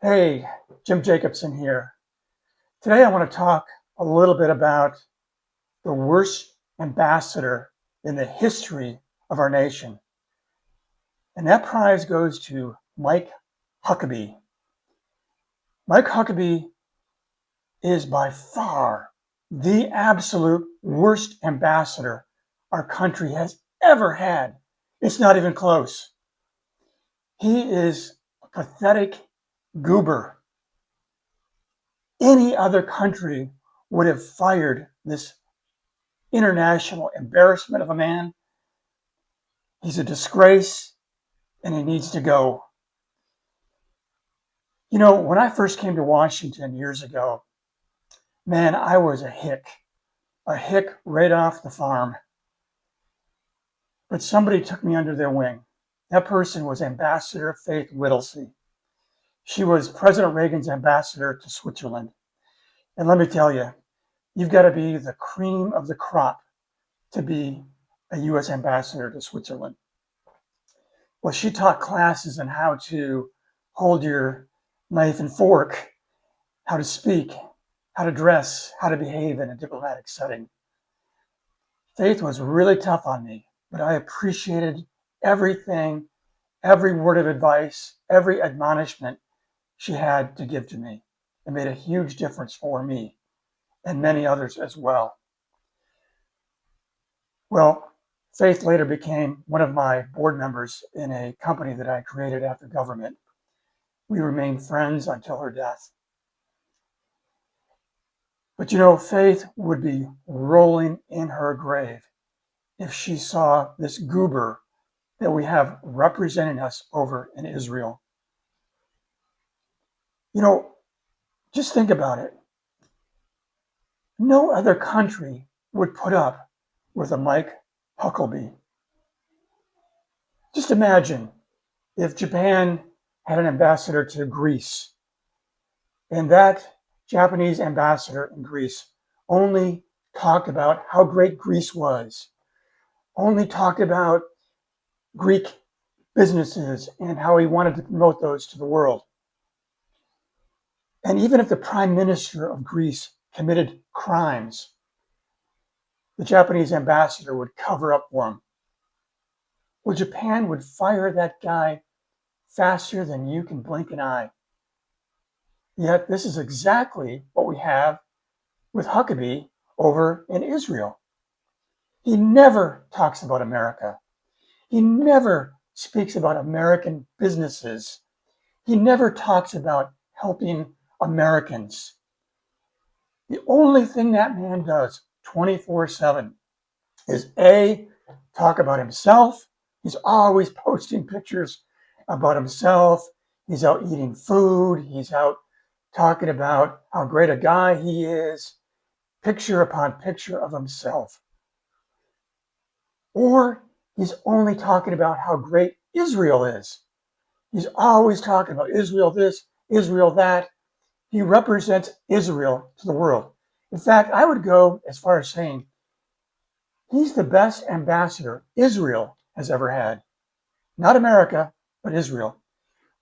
Hey, Jim Jacobson here. Today I want to talk a little bit about the worst ambassador in the history of our nation. And that prize goes to Mike Huckabee. Mike Huckabee is by far the absolute worst ambassador our country has ever had. It's not even close. He is a pathetic goober. Any other country would have fired this international embarrassment of a man. He's a disgrace and he needs to go. You know, when I first came to Washington years ago, man, I was a hick right off the farm. But somebody took me under their wing. That person was Ambassador Faith Whittlesey. She was President Reagan's ambassador to Switzerland. And let me tell you, you've got to be the cream of the crop to be a U.S. ambassador to Switzerland. Well, she taught classes on how to hold your knife and fork, how to speak, how to dress, how to behave in a diplomatic setting. Faith was really tough on me, but I appreciated everything, every word of advice, every admonishment she had to give to me. It made a huge difference for me and many others as well. Well, Faith later became one of my board members in a company that I created after government. We remained friends until her death. But you know, Faith would be rolling in her grave if she saw this goober that we have representing us over in Israel. You know, just think about it. No other country would put up with a Mike Huckabee. Just imagine if Japan had an ambassador to Greece, and that Japanese ambassador in Greece only talked about how great Greece was, only talked about Greek businesses and how he wanted to promote those to the world. And even if the prime minister of Greece committed crimes, the Japanese ambassador would cover up for him. Well, Japan would fire that guy faster than you can blink an eye. Yet this is exactly what we have with Huckabee over in Israel. He never talks about America. He never speaks about American businesses. He never talks about helping Americans. The only thing that man does 24/7 is A, talk about himself. He's always posting pictures about himself. He's out eating food. He's out talking about how great a guy he is, picture upon picture of himself. Or he's only talking about how great Israel is. He's always talking about Israel this, Israel that. He represents Israel to the world. In fact, I would go as far as saying he's the best ambassador Israel has ever had. Not America, but Israel.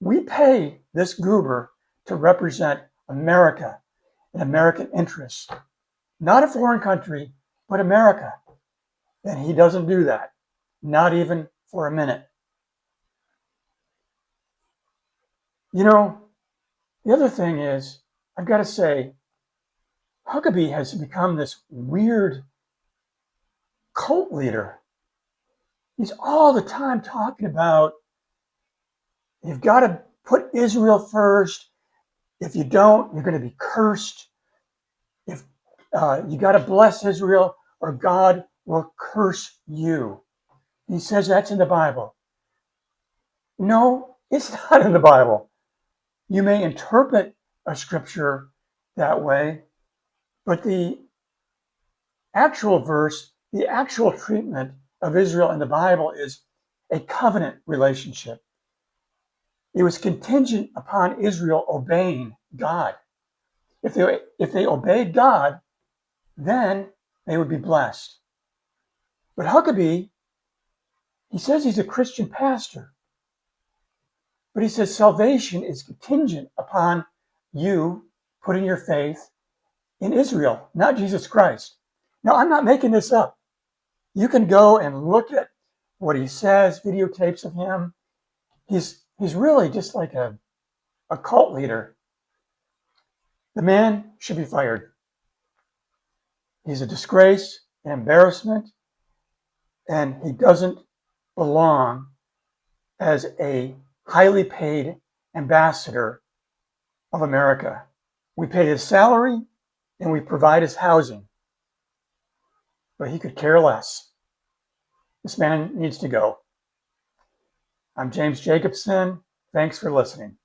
We pay this goober to represent America and American interests, not a foreign country, but America. And he doesn't do that, not even for a minute. You know, the other thing is, I've got to say, Huckabee has become this weird cult leader. He's all the time talking about you've got to put Israel first. If you don't, you're going to be cursed. If you got to bless Israel, or God will curse you. He says that's in the Bible. No, it's not in the Bible. You may interpret a scripture that way, but the actual verse, the actual treatment of Israel in the Bible is a covenant relationship. It was contingent upon Israel obeying God. If they obeyed God, then they would be blessed. But Huckabee, he says he's a Christian pastor, But he says salvation is contingent upon you putting your faith in Israel, not Jesus Christ. Now, I'm not making this up. You can go and look at what he says, videotapes of him. He's really just like a cult leader. The man should be fired. He's a disgrace, an embarrassment, and he doesn't belong as a highly paid ambassador of America. We pay his salary and we provide his housing, but he could care less. This man needs to go. I'm James Jacobson. Thanks for listening.